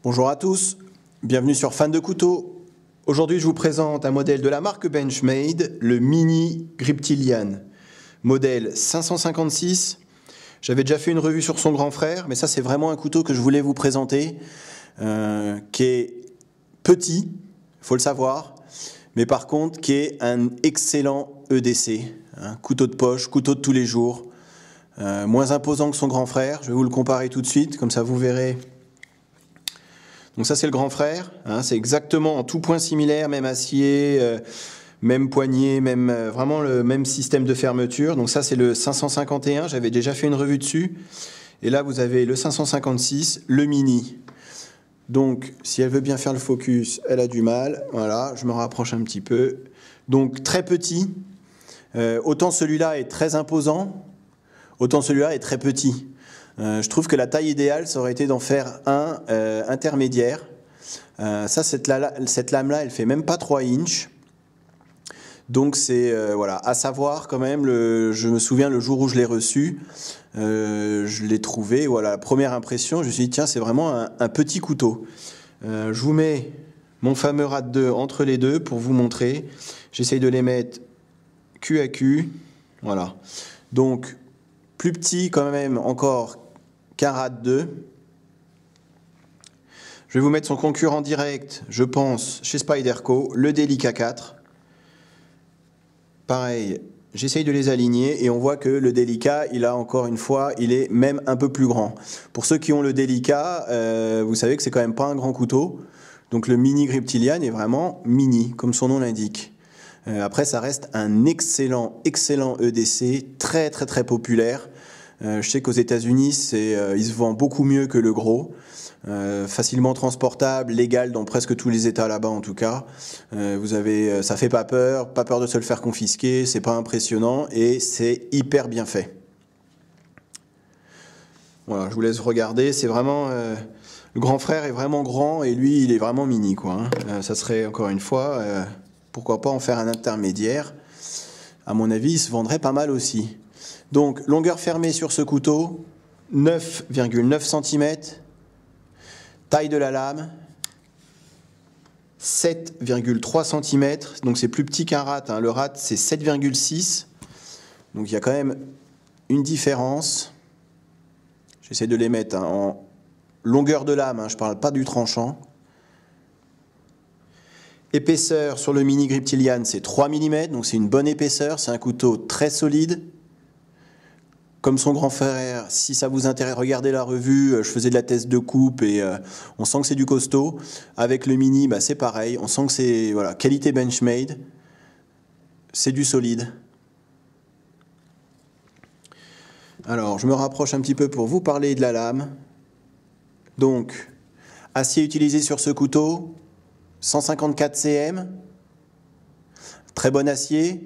Bonjour à tous, bienvenue sur Fan de couteaux. Aujourd'hui, je vous présente un modèle de la marque Benchmade, le Mini Griptilian, modèle 556. J'avais déjà fait une revue sur son grand frère, mais ça c'est vraiment un couteau que je voulais vous présenter, qui est petit, il faut le savoir, mais par contre qui est un excellent EDC, couteau de poche, couteau de tous les jours, moins imposant que son grand frère. Je vais vous le comparer tout de suite, comme ça vous verrez. Donc ça c'est le grand frère, c'est exactement en tout point similaire, même acier, même poignée, même, vraiment le même système de fermeture. Donc ça c'est le 551, j'avais déjà fait une revue dessus. Et là vous avez le 556, le mini. Donc si elle veut bien faire le focus, elle a du mal. Voilà, je me rapproche un petit peu. Donc très petit, autant celui-là est très imposant, autant celui-là est très petit. Je trouve que la taille idéale, ça aurait été d'en faire un intermédiaire. Cette lame-là, elle fait même pas 3 inches. Donc c'est voilà, à savoir quand même, je me souviens le jour où je l'ai reçu, je l'ai trouvé, voilà, première impression, je me suis dit tiens, c'est vraiment un petit couteau. Je vous mets mon fameux rad 2 entre les deux pour vous montrer. J'essaye de les mettre cul à cul. Voilà. Donc plus petit quand même encore qu'un rad 2. Je vais vous mettre son concurrent direct, je pense, chez Spyderco, le Delica 4. Pareil, j'essaye de les aligner et on voit que le Delica, il a encore une fois, il est même un peu plus grand. Pour ceux qui ont le Delica, vous savez que c'est quand même pas un grand couteau. Donc le Mini Griptilian est vraiment mini, comme son nom l'indique. Après, ça reste un excellent EDC, très populaire. Je sais qu'aux États-Unis, il se vend beaucoup mieux que le gros. Facilement transportable, légal dans presque tous les États là-bas en tout cas. Ça fait pas peur de se le faire confisquer, c'est pas impressionnant et c'est hyper bien fait. Voilà, je vous laisse regarder. C'est vraiment le grand frère est vraiment grand et lui il est vraiment mini quoi. Ça serait encore une fois, pourquoi pas en faire un intermédiaire. À mon avis, il se vendrait pas mal aussi. Donc, longueur fermée sur ce couteau, 9,9 cm. Taille de la lame, 7,3 cm. Donc, c'est plus petit qu'un rat. Le rat, c'est 7,6. Donc, il y a quand même une différence. J'essaie de les mettre en longueur de lame. Je ne parle pas du tranchant. Épaisseur sur le Mini Griptilian, c'est 3 mm. Donc, c'est une bonne épaisseur. C'est un couteau très solide. Comme son grand frère, si ça vous intéresse, regardez la revue, je faisais de la test de coupe et on sent que c'est du costaud. Avec le mini, c'est pareil, on sent que c'est voilà, qualité Benchmade, c'est du solide. Alors, je me rapproche un petit peu pour vous parler de la lame. Donc, acier utilisé sur ce couteau, 154 cm, très bon acier.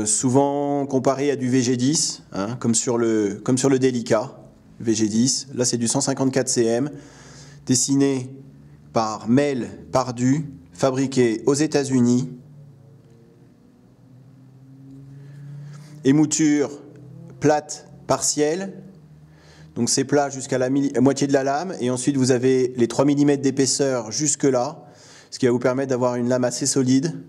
Souvent comparé à du VG10, comme sur le Delica VG10. Là, c'est du 154 cm, dessiné par Mel Pardue, fabriqué aux États-Unis. Émouture plate partielle, donc c'est plat jusqu'à la moitié de la lame, et ensuite vous avez les 3 mm d'épaisseur jusque là, ce qui va vous permettre d'avoir une lame assez solide.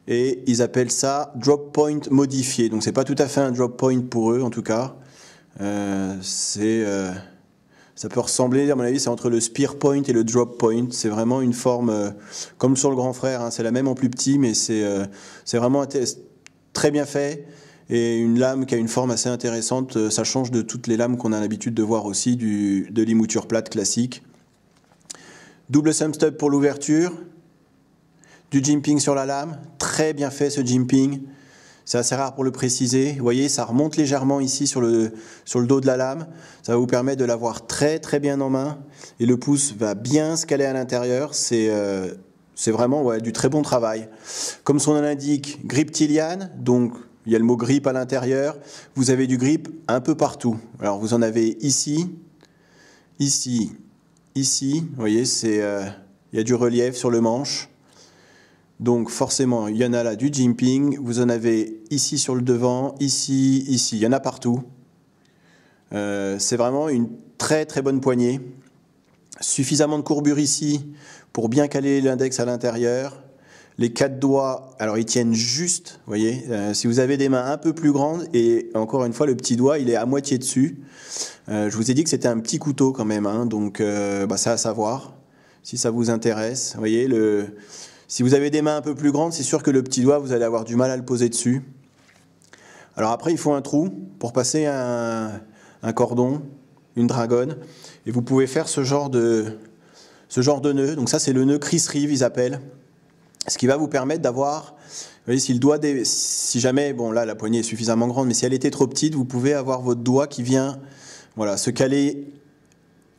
Et ils appellent ça drop point modifié. Donc c'est pas tout à fait un drop point pour eux en tout cas. Ça peut ressembler, à mon avis, c'est entre le spear point et le drop point. C'est vraiment une forme comme sur le grand frère. C'est la même en plus petit, mais c'est vraiment très bien fait. Et une lame qui a une forme assez intéressante. Ça change de toutes les lames qu'on a l'habitude de voir aussi, de l'émouture plate classique. Double thumb stub pour l'ouverture. Du jimping sur la lame, très bien fait ce jimping, c'est assez rare pour le préciser. Vous voyez, ça remonte légèrement ici sur le dos de la lame, ça va vous permettre de l'avoir très bien en main, et le pouce va bien se caler à l'intérieur, c'est vraiment du très bon travail. Comme son nom l'indique, Griptilian, donc il y a le mot grip à l'intérieur, vous avez du grip un peu partout. Alors vous en avez ici, ici, vous voyez, il y a du relief sur le manche. Donc forcément, il y en a là du jimping, vous en avez ici sur le devant, ici, il y en a partout. C'est vraiment une très très bonne poignée. Suffisamment de courbure ici pour bien caler l'index à l'intérieur. Les 4 doigts, alors ils tiennent juste, vous voyez. Si vous avez des mains un peu plus grandes, et encore une fois, le petit doigt, il est à moitié dessus. Je vous ai dit que c'était un petit couteau quand même, hein, donc c'est à savoir, si ça vous intéresse. Vous voyez, si vous avez des mains un peu plus grandes, c'est sûr que le petit doigt, vous allez avoir du mal à le poser dessus. Alors après, il faut un trou pour passer un cordon, une dragonne, et vous pouvez faire ce genre de nœud. Donc ça, c'est le nœud Chris Reeve, ils appellent. Ce qui va vous permettre d'avoir, vous voyez, si jamais, bon là, la poignée est suffisamment grande, mais si elle était trop petite, vous pouvez avoir votre doigt qui vient, voilà, se caler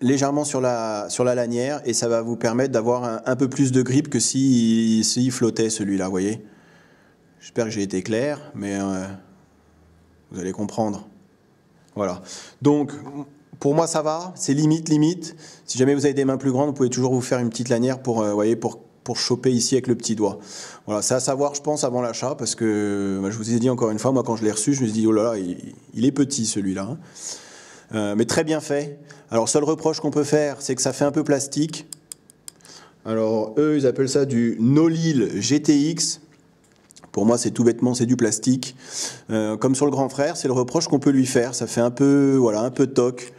légèrement sur la lanière, et ça va vous permettre d'avoir un peu plus de grip que s'il flottait celui-là, vous voyez. J'espère que j'ai été clair, mais vous allez comprendre. Voilà. Donc, pour moi, ça va, c'est limite. Si jamais vous avez des mains plus grandes, vous pouvez toujours vous faire une petite lanière pour choper ici avec le petit doigt. Voilà, c'est à savoir, je pense, avant l'achat, parce que je vous ai dit encore une fois, moi, quand je l'ai reçu, je me suis dit, oh là là, il est petit celui-là. Mais très bien fait. Alors, seul reproche qu'on peut faire, c'est que ça fait un peu plastique. Alors, eux, ils appellent ça du Nolil GTX. Pour moi, c'est tout bêtement, c'est du plastique. Comme sur le grand frère, c'est le reproche qu'on peut lui faire. Ça fait un peu toc,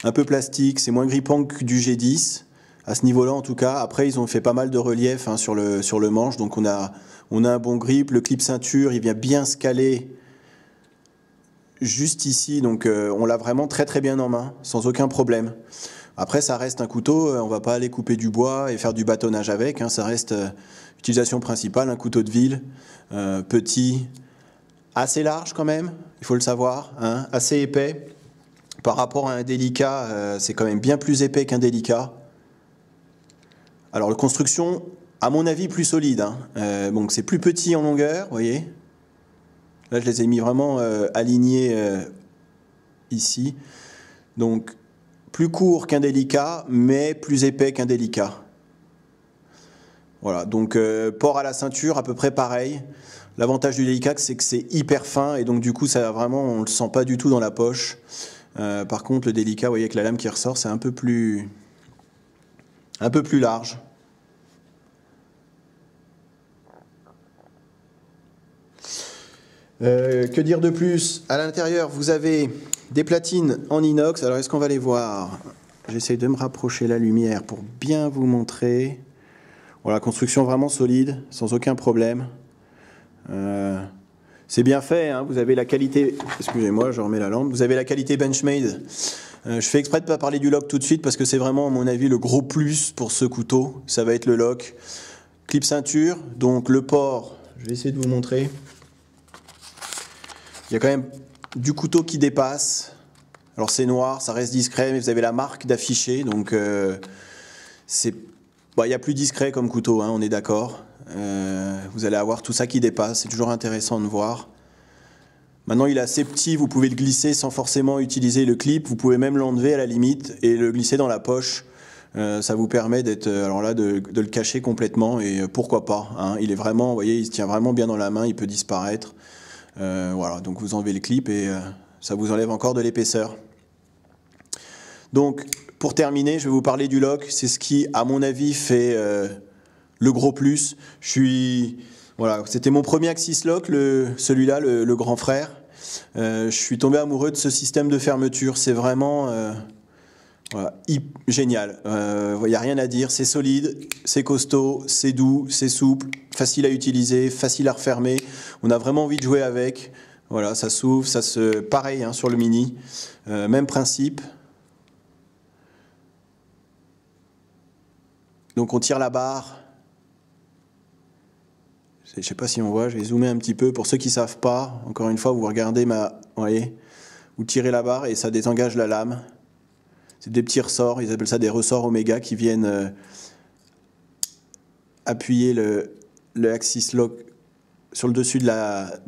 un peu plastique. C'est moins grippant que du G10. À ce niveau-là, en tout cas. Après, ils ont fait pas mal de relief sur le manche. Donc, on a un bon grip. Le clip ceinture, il vient bien se caler juste ici. Donc, on l'a vraiment très, très bien en main, sans aucun problème. Après, ça reste un couteau. On ne va pas aller couper du bois et faire du bâtonnage avec. Ça reste utilisation principale, un couteau de ville. Petit, assez large quand même, il faut le savoir, assez épais. Par rapport à un délicat, c'est quand même bien plus épais qu'un délicat. Alors, la construction, à mon avis, plus solide. Donc, c'est plus petit en longueur, vous voyez. Là, je les ai mis vraiment alignés ici. Donc, plus court qu'un délicat, mais plus épais qu'un délicat. Voilà, donc port à la ceinture, à peu près pareil. L'avantage du délicat, c'est que c'est hyper fin, et donc du coup, ça vraiment, on ne le sent pas du tout dans la poche. Par contre, le délicat, vous voyez, avec la lame qui ressort, c'est un peu plus large. Que dire de plus? À l'intérieur, vous avez des platines en inox. Alors, est-ce qu'on va les voir? J'essaie de me rapprocher la lumière pour bien vous montrer. Voilà, construction vraiment solide, sans aucun problème. C'est bien fait, vous avez la qualité... Excusez-moi, je remets la lampe. Vous avez la qualité Benchmade. Je fais exprès de ne pas parler du lock tout de suite, parce que c'est vraiment, à mon avis, le gros plus pour ce couteau. Ça va être le lock. Clip ceinture, donc le port, je vais essayer de vous montrer. Il y a quand même du couteau qui dépasse. Alors c'est noir, ça reste discret, mais vous avez la marque d'affiché, donc c'est... il y a plus discret comme couteau, on est d'accord. Vous allez avoir tout ça qui dépasse, c'est toujours intéressant de voir. Maintenant, il est assez petit, vous pouvez le glisser sans forcément utiliser le clip. Vous pouvez même l'enlever à la limite et le glisser dans la poche. Ça vous permet d'être, de le cacher complètement, et pourquoi pas. Il est vraiment, vous voyez, il se tient vraiment bien dans la main, il peut disparaître. Voilà, donc vous enlevez le clip et ça vous enlève encore de l'épaisseur. Donc, pour terminer, je vais vous parler du lock. C'est ce qui, à mon avis, fait le gros plus. Voilà, c'était mon premier Axis Lock, celui-là, le grand frère. Je suis tombé amoureux de ce système de fermeture. C'est vraiment génial. Il n'y a rien à dire. C'est solide, c'est costaud, c'est doux, c'est souple, facile à utiliser, facile à refermer. On a vraiment envie de jouer avec. Voilà, ça s'ouvre, pareil sur le mini. Même principe. Donc on tire la barre. Je ne sais pas si on voit, je vais zoomer un petit peu. Pour ceux qui ne savent pas, encore une fois, vous regardez vous tirez la barre et ça désengage la lame. C'est des petits ressorts, ils appellent ça des ressorts Omega qui viennent appuyer le Axis Lock sur le dessus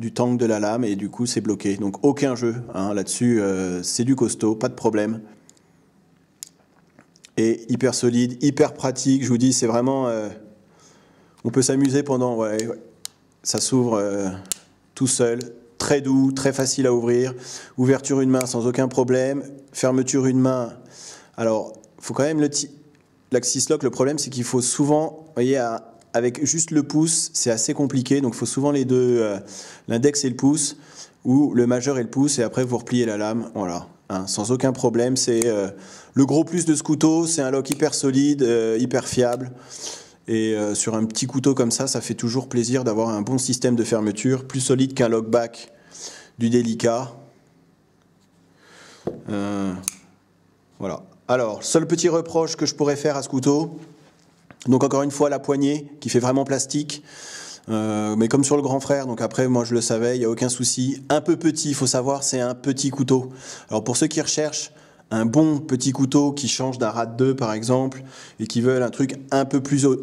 du tank de la lame, et du coup c'est bloqué. Donc aucun jeu là-dessus, c'est du costaud, pas de problème. Et hyper solide, hyper pratique, je vous dis, c'est vraiment... on peut s'amuser pendant... ça s'ouvre tout seul, très doux, très facile à ouvrir. Ouverture une main sans aucun problème. Fermeture une main. Alors, il faut quand même l'Axis Lock, le problème c'est qu'il faut souvent, vous voyez, avec juste le pouce, c'est assez compliqué. Donc il faut souvent les deux, l'index et le pouce, ou le majeur et le pouce, et après vous repliez la lame. Voilà, hein, sans aucun problème. C'est le gros plus de ce couteau, c'est un lock hyper solide, hyper fiable. Et sur un petit couteau comme ça fait toujours plaisir d'avoir un bon système de fermeture, plus solide qu'un lockback du Delica. Voilà. Alors, seul petit reproche que je pourrais faire à ce couteau, donc encore une fois la poignée qui fait vraiment plastique, mais comme sur le grand frère, donc après moi je le savais, il n'y a aucun souci. Un peu petit, il faut savoir, c'est un petit couteau. Alors pour ceux qui recherchent un bon petit couteau qui change d'un Rad 2 par exemple, et qui veulent un truc un peu plus haut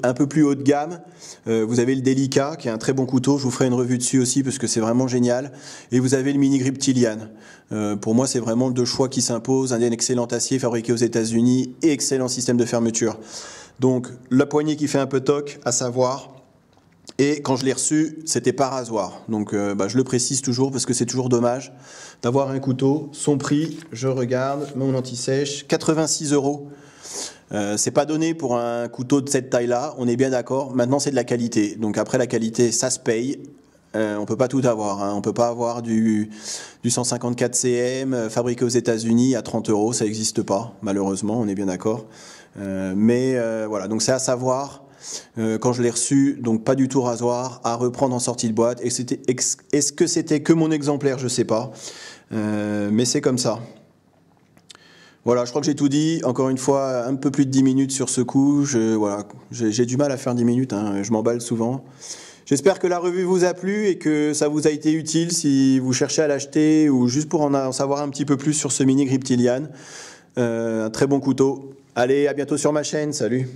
de gamme, vous avez le Delica qui est un très bon couteau, je vous ferai une revue dessus aussi parce que c'est vraiment génial, et vous avez le Mini Griptilian. Pour moi c'est vraiment deux choix qui s'imposent, un excellent acier fabriqué aux États-Unis et excellent système de fermeture. Donc la poignée qui fait un peu toc, à savoir. Et quand je l'ai reçu, c'était pas rasoir. Donc je le précise toujours parce que c'est toujours dommage d'avoir un couteau. Son prix, je regarde, mon anti-sèche, 86 €. C'est pas donné pour un couteau de cette taille-là, on est bien d'accord. Maintenant, c'est de la qualité. Donc après, la qualité, ça se paye. On peut pas tout avoir. Hein. On peut pas avoir du 154 cm fabriqué aux États-Unis à 30 €. Ça n'existe pas, malheureusement. On est bien d'accord. Voilà. Donc c'est à savoir. Quand je l'ai reçu, donc pas du tout rasoir, à reprendre en sortie de boîte. Est-ce que c'était que mon exemplaire? Je sais pas, mais c'est comme ça. Voilà, je crois que j'ai tout dit. Encore une fois, un peu plus de 10 minutes sur ce coup. Voilà, j'ai du mal à faire 10 minutes, hein, je m'emballe souvent. J'espère que la revue vous a plu et que ça vous a été utile si vous cherchez à l'acheter ou juste pour en savoir un petit peu plus sur ce Mini Griptilian. Un très bon couteau. Allez, à bientôt sur ma chaîne. Salut!